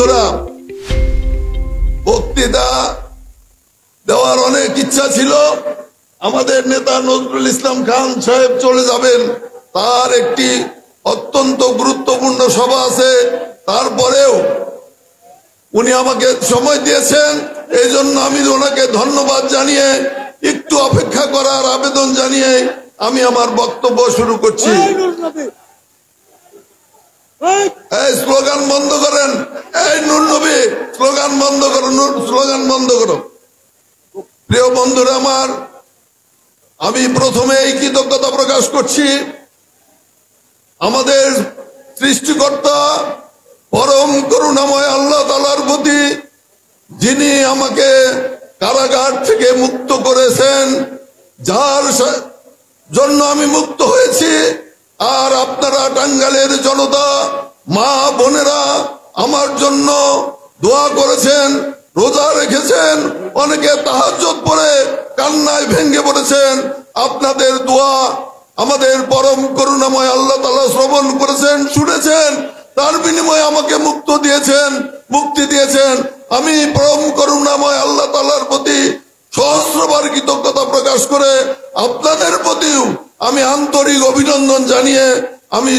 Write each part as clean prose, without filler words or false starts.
বন্ধুরা, বক্তৃতা দেওয়ার অনেক ইচ্ছা ছিল। আমাদের নেতা নজরুল ইসলাম খান সাহেব চলে যাবেন, তার একটি অত্যন্ত গুরুত্বপূর্ণ সভা আছে। তারপরেও উনি আমাকে সময় দিয়েছেন, এই জন্য আমি ওনাকে ধন্যবাদ জানিয়ে একটু অপেক্ষা করার আবেদন জানিয়ে আমি আমার বক্তব্য শুরু করছি। এই স্লোগান বন্ধ করেন, এই নূর নবী স্লোগান বন্ধ করো, স্লোগান বন্ধ করো। প্রিয় বন্ধুরা আমার, আমি প্রথমে এই কৃতজ্ঞতা প্রকাশ করছি আমাদের সৃষ্টিকর্তা পরম করুণাময় আল্লাহ তাআলার প্রতি, যিনি আমাকে কারাগার থেকে মুক্ত করেছেন, যার জন্য আমি মুক্ত হয়েছি। আর আপনারা টাঙ্গাইলের জনতা, মা বোনেরা আমার জন্য দোয়া করেছেন, রোজা রেখেছেন, অনেকে তাহাজ্জুদ পড়ে কান্নায় ভেঙে পড়েছেন। আপনাদের দোয়া আমাদের পরম করুণাময় আল্লাহ তাআলা শ্রবণ করেছেন, শুনেছেন, তার বিনিময়ে আমাকে মুক্তি দিয়েছেন। আমি পরম করুণাময় আল্লাহ তাআলার প্রতি সহস্রবার কৃতজ্ঞতা প্রকাশ করে আপনাদের প্রতিও আমি আন্তরিক অভিনন্দন জানিয়ে আমি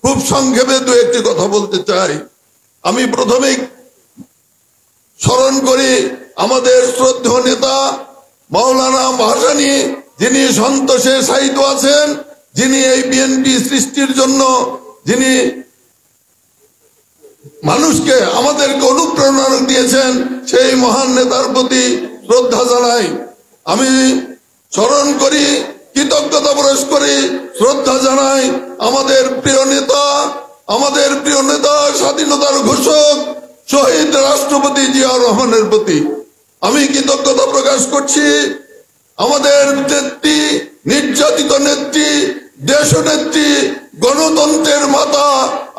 খুব সংক্ষেপে দু একটি কথা বলতে চাই। আমি প্রথমেই স্মরণ করি আমাদের শ্রদ্ধেয় নেতা মাওলানা ভাসানী, যিনি সন্তোষে সাহিত্য আছেন, যিনি এই বিএনপি সৃষ্টির জন্য, যিনি মানুষকে আমাদেরকে অনুপ্রেরণা দিয়েছেন, সেই মহান নেতার প্রতি শ্রদ্ধা জানাই। আমি স্মরণ করি, কৃতজ্ঞতা প্রকাশ করি, শ্রদ্ধা জানাই আমাদের প্রিয় নেতা স্বাধীনতার ঘোষক শহীদ রাষ্ট্রপতি জিয়াউর রহমানের প্রতি। আমি কৃতজ্ঞতা প্রকাশ করছি আমাদের নেত্রী, নির্যাতিত নেত্রী, দেশনেত্রী, গণতন্ত্রের মাতা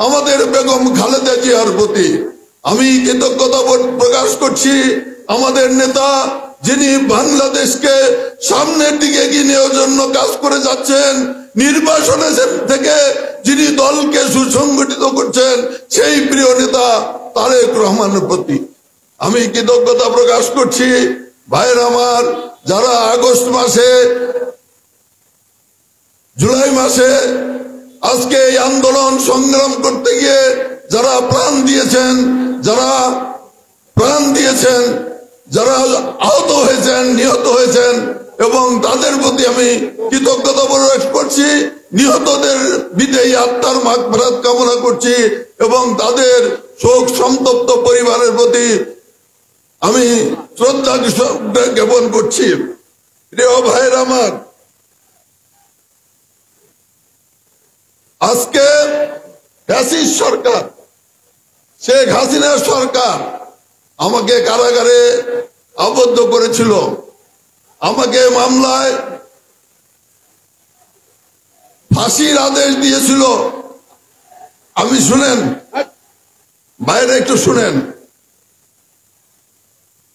আমাদের বেগম খালেদা জিয়ার প্রতি। আমি কৃতজ্ঞতা প্রকাশ করছি আমাদের নেতা, যিনি বাংলাদেশকে সামনের দিকে এগিয়ে নেওয়ার জন্য কাজ করে যাচ্ছেন, নির্বাচনে থেকে যিনি দলকে সুসংগঠিত করছেন, সেই প্রিয় নেতা তারেক রহমানের প্রতি। আমি কৃতজ্ঞতা প্রকাশ করছি ভাইয়ের আমার, যারা আগস্ট মাসে, জুলাই মাসে আজকে এই আন্দোলন সংগ্রাম করতে গিয়ে যারা প্রাণ দিয়েছেন, যারা আহত হয়েছেন, নিহত হয়েছেন, এবং তাদের প্রতি আমি কৃতজ্ঞতা প্রকাশ করছি। নিহতদের বিদেয়ী আত্মার মাগফিরাত কামনা করছি এবং তাদের শোক সন্তপ্ত পরিবারের প্রতি আমি শ্রদ্ধা জ্ঞাপন করছি। প্রিয় ভাইয়ের আমার, আজকে ফ্যাসিস্ট সরকার, শেখ হাসিনার সরকার আমাকে কারাগারে আবদ্ধ করেছিল, আমাকে মামলায় ফাঁসির আদেশ দিয়েছিল। আমি শুনেন, বাইরে একটু শুনেন,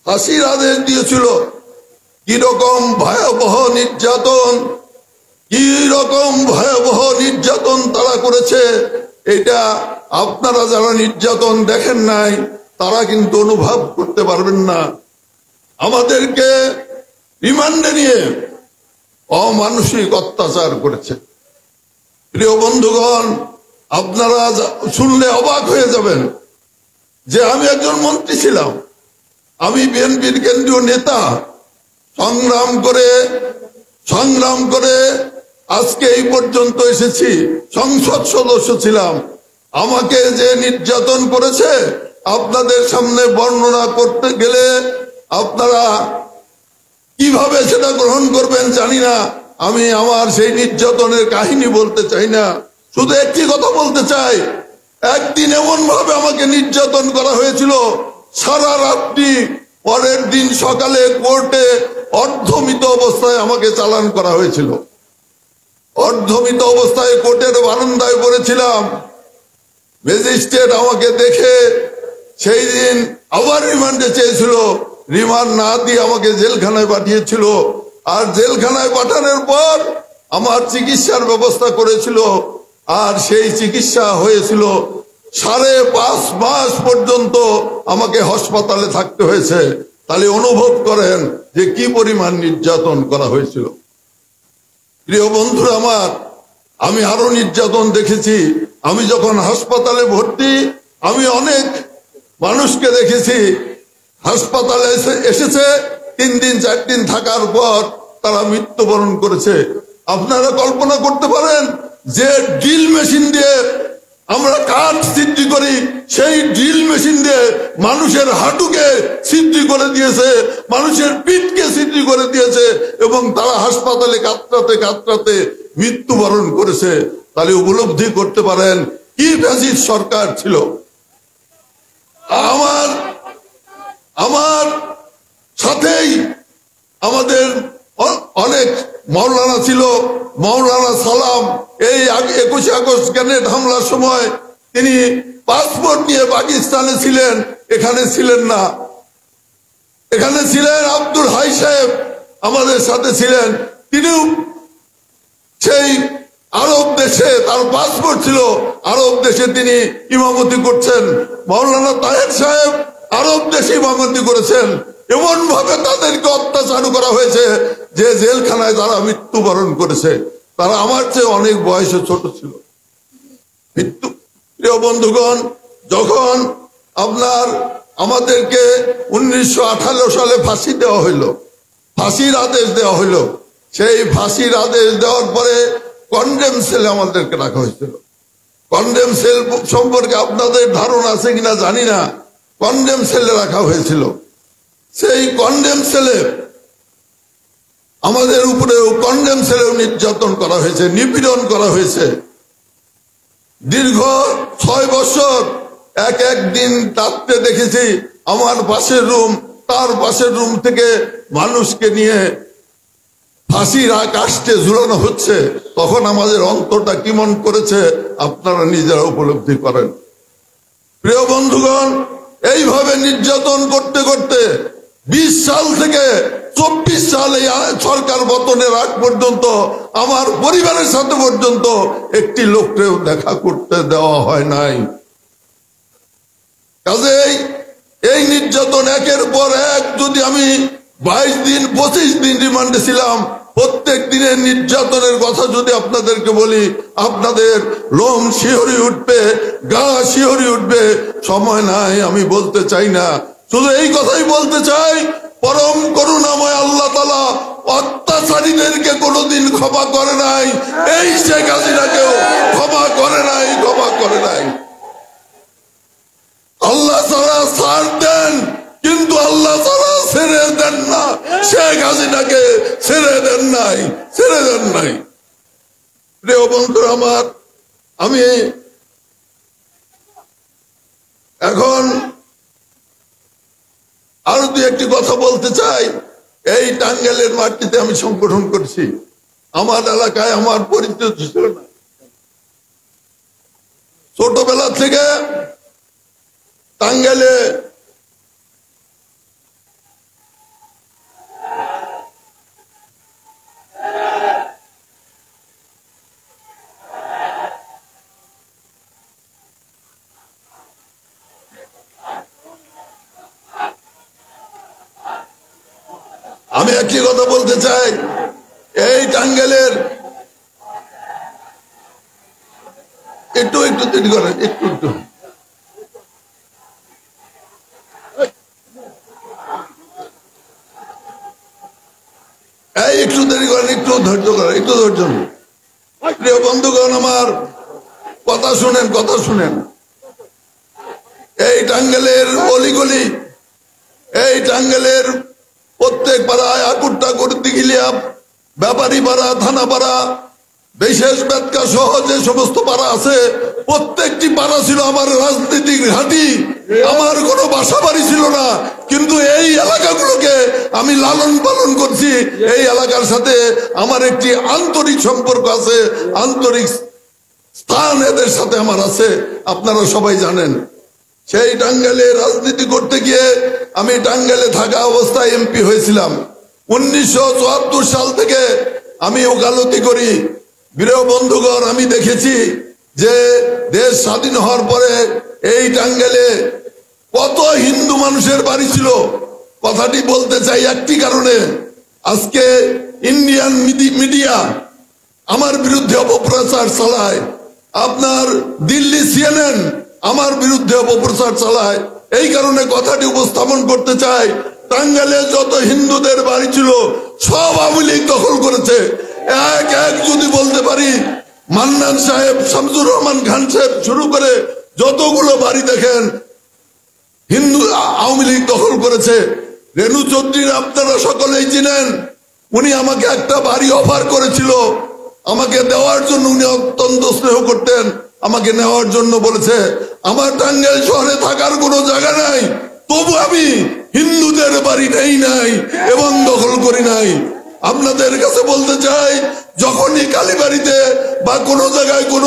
ফাঁসির আদেশ দিয়েছিল। কিরকম ভয়াবহ নির্যাতন তারা করেছে, এটা আপনারা যারা নির্যাতন দেখেন নাই তারা কিন্তু অনুভব করতে পারবেন না। আমাদেরকে রিমান্ডে নিয়ে অমানসিক অত্যাচার করেছে। প্রিয় বন্ধুগণ, আপনারা শুনলে অবাক হয়ে যাবেন যে আমি একজন মন্ত্রী ছিলাম, আমি বিএনপির কেন্দ্রীয় নেতা, সংগ্রাম করে আজকে এই পর্যন্ত এসেছি, সংসদ সদস্য ছিলাম। আমাকে যে নির্যাতন করেছে আপনাদের সামনে বর্ণনা করতে গেলে আপনারা কিভাবে সেটা গ্রহণ করবেন জানি না। আমি আমার সেই নির্যাতনের কাহিনী বলতে চাই না, শুধু একটি কথা বলতে চাই। একদিন এমন ভাবে আমাকে নির্যাতন করা হয়েছিল, সারা রাত্রি, পরের দিন সকালে কোর্টে অর্ধমৃত অবস্থায় আমাকে চালান করা হয়েছিল। অর্ধমৃত অবস্থায় কোর্টের বারান্দায় পড়েছিলাম। ম্যাজিস্ট্রেট আমাকে দেখে সেই দিন আবার রিমান্ডে চেয়েছিল, রিমান্ড না দিয়ে আমাকে জেলখানায় পাঠিয়েছিল। আর জেলখানায় পাঠানোর পর আমার চিকিৎসার ব্যবস্থা করেছিল, আর সেই চিকিৎসা হয়েছিল 5.5 মাস পর্যন্ত আমাকে হাসপাতালে থাকতে হয়েছে। তাহলে অনুভব করেন যে কি পরিমাণ নির্যাতন করা হয়েছিল। প্রিয় বন্ধুরা আমার, আমি আরো নির্যাতন দেখেছি। আমি যখন হাসপাতালে ভর্তি, আমি অনেক মানুষকে দেখেছি হাসপাতালে এসেছে 3 দিন 4 দিন থাকার পর তারা মৃত্যুবরণ করেছে। আপনারা কল্পনা করতে পারেন যে ড্রিল মেশিন দিয়ে আমরা কাঠ ছিদ্র করি, সেই ড্রিল মেশিন দিয়ে মানুষের হাঁটুকে ছিদ্র করে দিয়েছে, মানুষের পিঠকে ছিদ্র করে দিয়েছে, এবং তারা হাসপাতালে কাতরাতে কাতরাতে মৃত্যুবরণ করেছে। তাহলে উপলব্ধি করতে পারেন কি ফ্যাসিস্ট সরকার ছিল। আমার সাথেই আমাদের অনেক মাওলানা ছিল। মাওলানা সালাম এই 21 আগস্ট গ্রেনেড হামলার সময় তিনি পাসপোর্ট নিয়ে পাকিস্তানে ছিলেন, এখানে ছিলেন না। এখানে ছিলেন আব্দুল হাই সাহেব, আমাদের সাথে ছিলেন। তিনিও সেই আরব দেশে, তার পাসপোর্ট ছিল, আরব দেশে তিনি ইমামতি করছেন। মাওলানা তাহের সাহেব আরব দেশে ইমামতি করেছেন। এমন ভাবে তাদেরকে অত্যাচার করা হয়েছে যে জেলখানায় তারা মৃত্যুবরণ করেছে। তারা আমার চেয়ে অনেক বয়সে ছোট ছিল। প্রিয় বন্ধুগণ, যখন আমাদেরকে 1918 সালে ফাঁসি দেওয়া হইল, ফাঁসির আদেশ দেওয়া হইল, সেই ফাঁসির আদেশ দেওয়ার পরে কন্ডেম সেলে আমাদেরকে রাখা হয়েছিল। কন্ডেম সেল সম্পর্কে আপনাদের ধারণা আছে কিনা জানি না। কন্ডেম সেলে রাখা হয়েছিল। সেই কন্ডেম সেলে আমাদের উপরেও কন্ডেম সেলেও নির্যাতন করা হয়েছে, নিপীড়ন করা হয়েছে। দীর্ঘ 6 বছর এক দিন রাত্রে দেখেছি আমার পাশের রুম, তার পাশের রুম থেকে মানুষকে নিয়ে ফাঁসির কাস্টে ঝুলানো হচ্ছে। তখন আমাদের অন্তরটা কেমন করেছে আপনারা নিজেরা উপলব্ধি করেন। প্রিয় বন্ধুগণ, এইভাবে নির্যাতন করতে করতে 20 সাল থেকে 24 সাল এই সরকার পতনের আগ পর্যন্ত আমার পরিবারের সাথে পর্যন্ত একটি লোককেও দেখা করতে দেওয়া হয় নাই। কাজেই এই নির্যাতন একের পর এক, যদি আমি 22 দিন 25 দিন রিমান্ডে ছিলাম, প্রত্যেক দিনের নির্যাতনের কথা যদি আপনাদেরকে বলি, আপনাদের লোম শিহরি উঠবে, গা শিহরি উঠবে। সময় নাই, আমি বলতে চাই না। শুধু এই কথাই বলতে চাই, পরম করুণাময় আল্লাহ তাআলা অত্যাচারীদেরকে কোনোদিন ক্ষমা করে নাই। এই শেখ হাসিনাকেও ক্ষমা করে নাই, ক্ষমা করে নাই। আল্লাহ তাআলা ছাড় দেন, কিন্তু আল্লাহ তাআলা ছেড়ে দেন না। শেখ হাসিনাকে ছেড়ে দেন নাই, ছেড়ে দেন নাই। প্রিয় বন্ধুরা আমার, আমি এখন আরো 2-1টি কথা বলতে চাই। এই টাঙ্গাইলের মাটিতে আমি সংগঠন করছি। আমার এলাকায় আমার পরিচিত ছিল না। ছোটবেলা থেকে টাঙ্গাইলে আমি একটি কথা বলতে চাই। এই টাঙ্গাইলের একটু দেরি করেন, একটু একটু দেরি করেন, একটু ধৈর্য করেন, একটু ধৈর্য। প্রিয় বন্ধুগণ আমার, কথা শুনেন, কথা শুনেন। এই টাঙ্গাইলের অলিগলি, এই টাঙ্গাইলের প্রত্যেক পাড়ায়, আকুর দিঘিলিয়া, ব্যাপারী পাড়া, থানা পাড়া, বিশেষ বেদকা সহ যে সমস্ত পাড়া আছে, প্রত্যেকটি পাড়া ছিল আমার রাজনৈতিক ঘাঁটি। আমার কোনো বাসা বাড়ি ছিল না, কিন্তু এই এলাকাগুলোকে আমি লালন পালন করছি। এই এলাকার সাথে আমার একটি আন্তরিক সম্পর্ক আছে, আন্তরিক স্থান এদের সাথে আমার আছে, আপনারা সবাই জানেন। সেই টাঙ্গাইলে রাজনীতি করতে গিয়ে আমি টাঙ্গাইলে থাকা অবস্থায় এমপি হয়েছিলাম। 1974 সাল থেকে আমি ওকালতি করি। প্রিয় বন্ধুগণ, আমি দেখেছি যে দেশ স্বাধীন হওয়ার পরে এই টাঙ্গাইলে কত হিন্দু মানুষের বাড়ি ছিল। কথাটি বলতে চাই একটি কারণে, আজকে ইন্ডিয়ান মিডিয়া আমার বিরুদ্ধে অপপ্রচার চালায়, আপনার দিল্লি CNN আমার বিরুদ্ধে অপপ্রচার চালায়। এই কারণে কথাটি উপস্থাপন করতে চাই, টাঙ্গাইলে যত হিন্দুদের বাড়ি ছিল সব আওয়ামী লীগ দখল করেছে। এক এক যদি বলতে পারি, মান্নান সাহেব, শামসুর রহমান খান সাহেব শুরু করে যতগুলো বাড়ি দেখেন হিন্দু আওয়ামী লীগ দখল করেছে। রেণু চৌধুরীর আপনারা সকলেই চিনেন, উনি আমাকে একটা বাড়ি অফার করেছিল, আমাকে দেওয়ার জন্য, উনি অত্যন্ত স্নেহ করতেন, আমাকে নেওয়ার জন্য বলেছে। আমার টাঙ্গাইল শহরে থাকার কোনো জায়গা নাই, তবু আমি হিন্দুদের বাড়ি নেই নাই এবং দখল করি নাই। আপনাদের কাছে বলতে চাই, যখনই কালীবাড়িতে বা কোনো জায়গায় কোন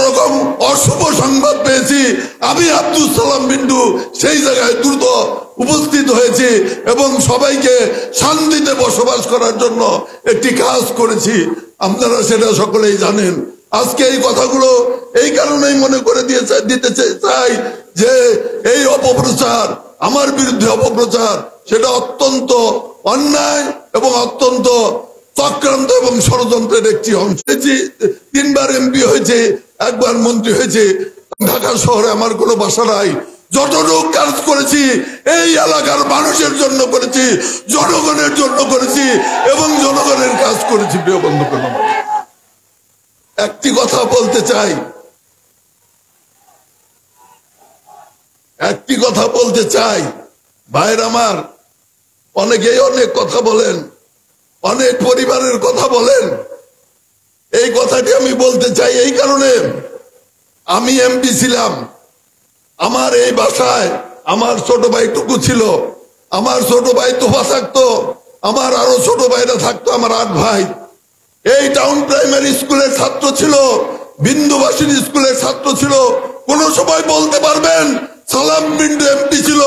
রকম অশুভ সংবাদ পেয়েছি, আমি আব্দুল সালাম বিন্টু সেই জায়গায় দ্রুত উপস্থিত হয়েছি এবং সবাইকে শান্তিতে বসবাস করার জন্য একটি কাজ করেছি। আপনারা সেটা সকলেই জানেন। আজকে এই কথাগুলো এই কারণেই মনে করে দিতে চাই যে এই অপপ্রচার, আমার বিরুদ্ধে অপপ্রচার, সেটা অত্যন্ত অন্যায় এবং অত্যন্ত চক্রান্ত এবং ষড়যন্ত্রের একটি অংশ। 3বার MP হয়েছে, 1বার মন্ত্রী হয়েছে। ঢাকা শহরে আমার কোনো বাসা নাই। যতটুকু কাজ করেছি এই এলাকার মানুষের জন্য করেছি, জনগণের জন্য করেছি এবং জনগণের কাজ করেছি। প্রিয় বন্ধুগণ, একটি কথা বলতে চাই, ভাইয়ের আমার, অনেকেই অনেক কথা বলেন, অনেক পরিবারের কথা বলেন। এই কথাটি আমি বলতে চাই এই কারণে, আমি MP ছিলাম, আমার এই বাসায় আমার ছোট ভাইটুকু ছিল, আমার ছোট ভাই তোফা থাকতো, আমার আরো ছোট ভাইরা থাকতো, আমার 8 ভাই। এই টাউন প্রাইমারি স্কুলের ছাত্র ছিল, বিন্দুবাসিনী স্কুলের ছাত্র ছিল। কোন সময় বলতে পারবেন সালাম বিন্টু MP ছিল,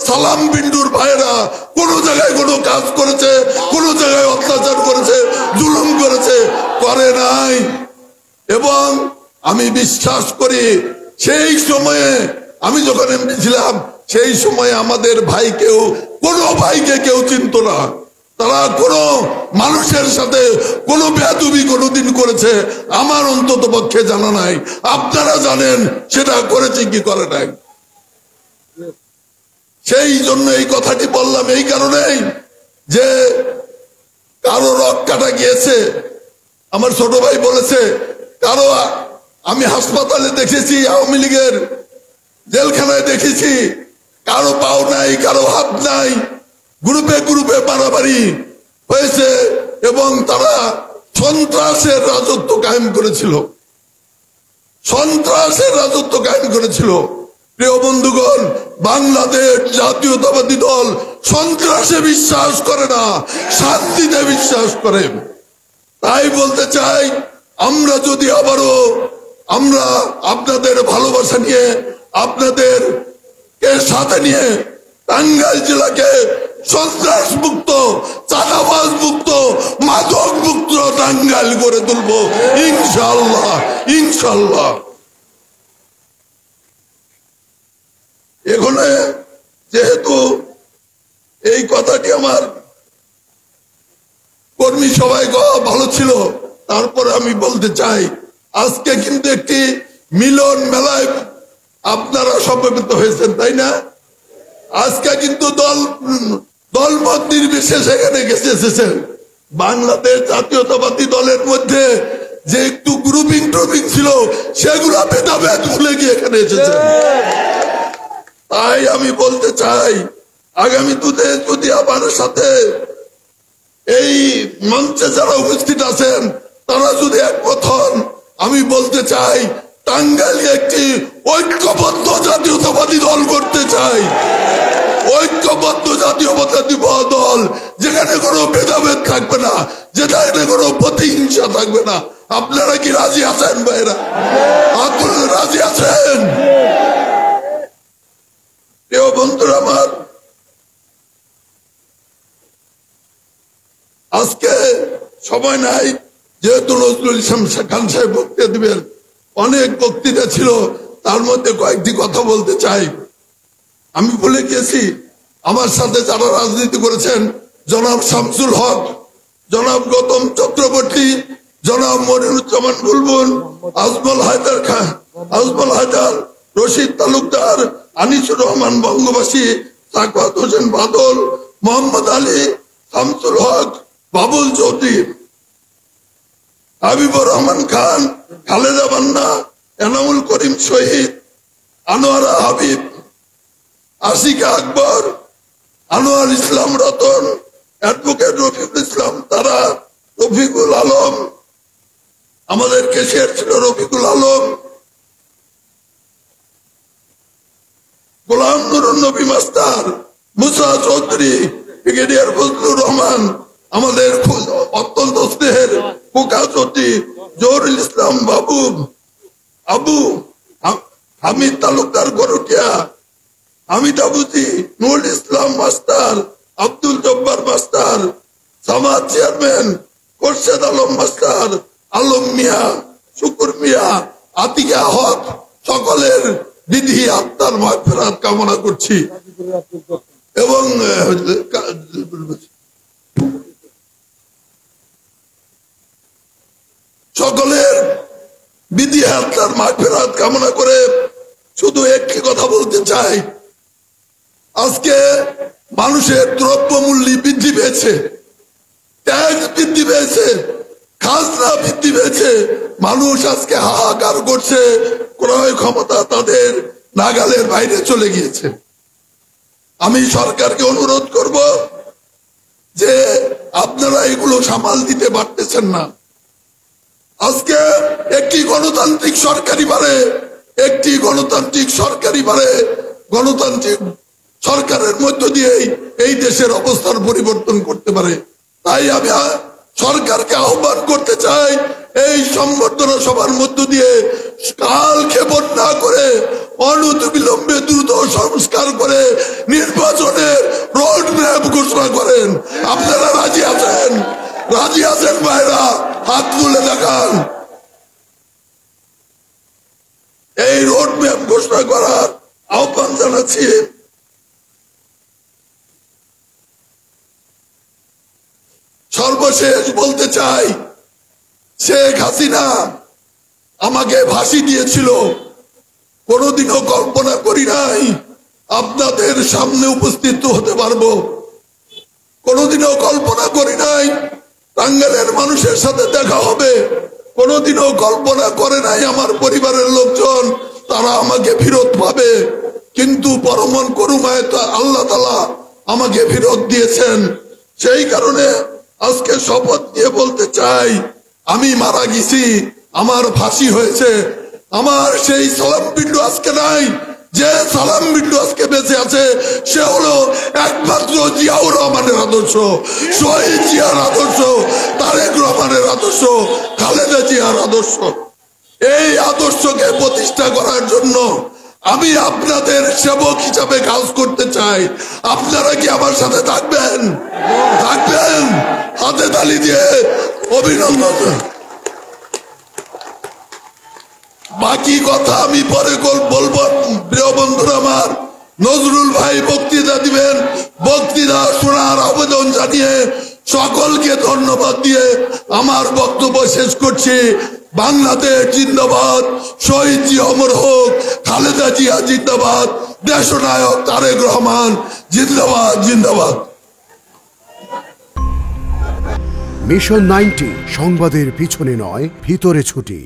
সালাম বিন্টুর ভাইরা কোন জায়গায় কোনো কাজ করেছে, কোন জায়গায় অত্যাচার করেছে, জুলুম করেছে? করে নাই। এবং আমি বিশ্বাস করি সেই সময়ে, আমি যখন MP ছিলাম, সেই সময়ে আমাদের কোনো ভাইকে কেউ চিনত না। তারা কোনো মানুষের সাথে কোনো বেয়াদবি কোনোদিন করেছে আমার অন্তত পক্ষে জানা নাই। আপনারা জানেন সেটা করেছে কি করে নাই। সেই জন্য এই কথাটি বললাম এই কারণেই যে কারো রক কাটা গিয়েছে, আমার ছোট ভাই বলেছে, কারো আমি হাসপাতালে দেখেছি, আওয়ামী লীগের জেলখানায় দেখেছি, কারো পাও নাই, কারো হাত নাই, গ্রুপে গ্রুপে মারামারি হয়েছে এবং তারা সন্ত্রাসের রাজত্ব কায়েম করেছিল। প্রিয় বন্ধুগণ, বাংলাদেশ জাতীয়তাবাদী দল সন্ত্রাসে বিশ্বাস করে না, শান্তিতে বিশ্বাস করে। তাই বলতে চাই, আমরা যদি আবারও আপনাদের ভালোবাসা নিয়ে, আপনাদের সাথে নিয়ে টাঙ্গাইল জেলাকে সন্ত্রাস মুক্ত, চাঁদাবাজ মুক্ত, মাদক মুক্ত টাঙ্গাইল করে তুলব ইনশাআল্লাহ, ইনশাআল্লাহ। এখানে যেহেতু এই কথাটি আমার কর্মী সবাই ভালো ছিল, তারপরে আমি বলতে চাই, আজকে কিন্তু একটি মিলন মেলায় আপনারা সমবেত হয়েছেন, তাই না? আজকে কিন্তু দলমত নির্বিশেষে এখানে এসেছেন। বাংলাদেশ জাতীয়তাবাদী দলের মধ্যে যে একটু গ্রুপিং ছিল, সেগুলো ভেদাভেদ ভুলে গিয়ে এখানে এসেছেন। তাই আমি বলতে চাই, আগামী দিনে যদি আমার সাথে এই মঞ্চে যারা উপস্থিত আছেন তারা যদি একমত হন, আমি বলতে চাই টাঙ্গাইলে একটি ঐক্যবদ্ধ জাতীয়তাবাদী দল করতে চাই। ঐক্যবদ্ধ জাতীয়তাবাদী দল, যেখানে কোনো ভেদাভেদ থাকবে না, যেখানে কোনো প্রতিহিংসা থাকবে না। আপনারা কি রাজি আছেন ভাইরা? আপনারা রাজি আছেন? প্রিয় বন্ধুরা আমার, আজকে সময় নাই, যেহেতু নজরুল ইসলাম খান সাহেব বক্তৃতা দিবেন, অনেক বক্তৃতা ছিল, তার মধ্যে কয়েকটি কথা বলতে চাই। আমি বলে গেছি, আমার সাথে যারা রাজনীতি করেছেন, জনাব শামসুল হক, জনাব গৌতম চক্রবর্তী, জনাব মনিরুজ্জামান বুলবুল, আজমল হায়দার খান, আজমল হায়দার, রশিদ তালুকদার, আনিসুর রহমান বঙ্গবাসী, সাকাত হোসেন বাদল, মোহাম্মদ আলী, শামসুল হক, বাবুল চৌধুরী, হাবিবুর রহমান খান, খালেদা বান্না, এনামুল করিম শহীদ, আনোয়ারা হাবিব, আশিকা আকবর, আনোয়ার ইসলাম রতন, অ্যাডভোকেট রফিকুল ইসলাম তারা, রফিকুল আলম, আমাদের কেশিয়ার ছিল রফিকুল আলম, গোলাম নুরুন নবী মাস্টার, মুসা চৌধুরী, ব্রিগেডিয়ার ফজলুর রহমান, আমাদের অত্যন্ত স্নেহের Khoka Chowdhury, Zahurul Islam Babu, Abu Hamid Talukdar Garutia, Hamid Abuji, Nurul Islam master, Abdul Jabbar master, Samad chairman, Khorshed Alam master, Alam Mia, Shukur Mia, Atika Haque, সকলের বিধি আত্মার মাগফিরাত কামনা করছি এবং সকলের বিধি আত্মার মাগফিরাত কামনা করে শুধু একটি কথা বলতে চাই। আজকে মানুষের দ্রব্যমূল্য বৃদ্ধি পেয়েছে, ট্যাক্স বৃদ্ধি পেয়েছে, খাজনা বৃদ্ধি পেয়েছে, মানুষ আজকে হাহাকার করছে, ক্রয় ক্ষমতা তাদের নাগালের বাইরে চলে গিয়েছে। আমি সরকারকে অনুরোধ করব যে আপনারা এগুলো সামাল দিতে পারতেছেন না। আজকে একটি গণতান্ত্রিক সরকারের মধ্য দিয়ে এই দেশের অবস্থার পরিবর্তন করতে পারে। তাই আমি সরকারকে আহ্বান করতে চাই, এই সংবর্ধনা সভার মধ্য দিয়ে কাল ক্ষেপণ না করে অনতিবিলম্বে দ্রুত সংস্কার করে নির্বাচনের রোড ম্যাপ ঘোষণা করেন। আপনারা রাজি আছেন? রাজি আছেন ভাইরা? হাত তুলে দেখান। এই রোড ম্যাপ ঘোষণা করার আহ্বান জানাচ্ছি। সর্বশেষ বলতে চাই, শেখ হাসিনা আমাকে ফাঁসি দিয়েছিল, কোনোদিনও কল্পনা করি নাই আপনাদের সামনে উপস্থিত হতে পারবো, কোনোদিনও কল্পনা করি নাই টাঙ্গাইলের মানুষের সাথে দেখা হবে, কোনোদিনও কল্পনা করে নাই আমার পরিবারের লোকজন তারা আমাকে ফেরত পাবে। কিন্তু পরমন করুণায় আল্লাহ তাআলা আমাকে ফেরত দিয়েছেন। সেই কারণে আজকে শপথ দিয়ে বলতে চাই, আমি মারা গেছি, আমার ফাঁসি হয়েছে, আমার সেই সালাম বিল্লু আজকে নাই। যে সালাম বিল্লু আজকে বেঁচে আছে সে হলো একমাত্র জিয়াউর রহমানের আদর্শ, শহীদ জিয়ার আদর্শ, তারেক রহমানের আদর্শ, খালেদা জিয়ার আদর্শ। এই আদর্শকে প্রতিষ্ঠা করার জন্য আমি আপনাদের সেবক হিসাবে কাজ করতে চাই। আপনারা কি আমার সাথে থাকবেন? থাকবেন? হাতে তালি দিয়ে অভিনন্দন। বাকি কথা আমি পরে বলবো। প্রিয় বন্ধুরা আমার, নজরুল ভাই বক্তৃতা দিবেন, বক্তৃতা শোনার আবেদন জানিয়ে সকলকে ধন্যবাদ দিয়ে আমার বক্তব্য শেষ করছি। বাংলাদেশ জিন্দাবাদ, শহীদ জিয়া অমর হোক, খালেদা জিয়া জিন্দাবাদ, দেশনায়ক তারেক রহমান জিন্দাবাদ, জিন্দাবাদ। মিশন 90 সংবাদের পিছনে নয়, ভিতরে ছুটি।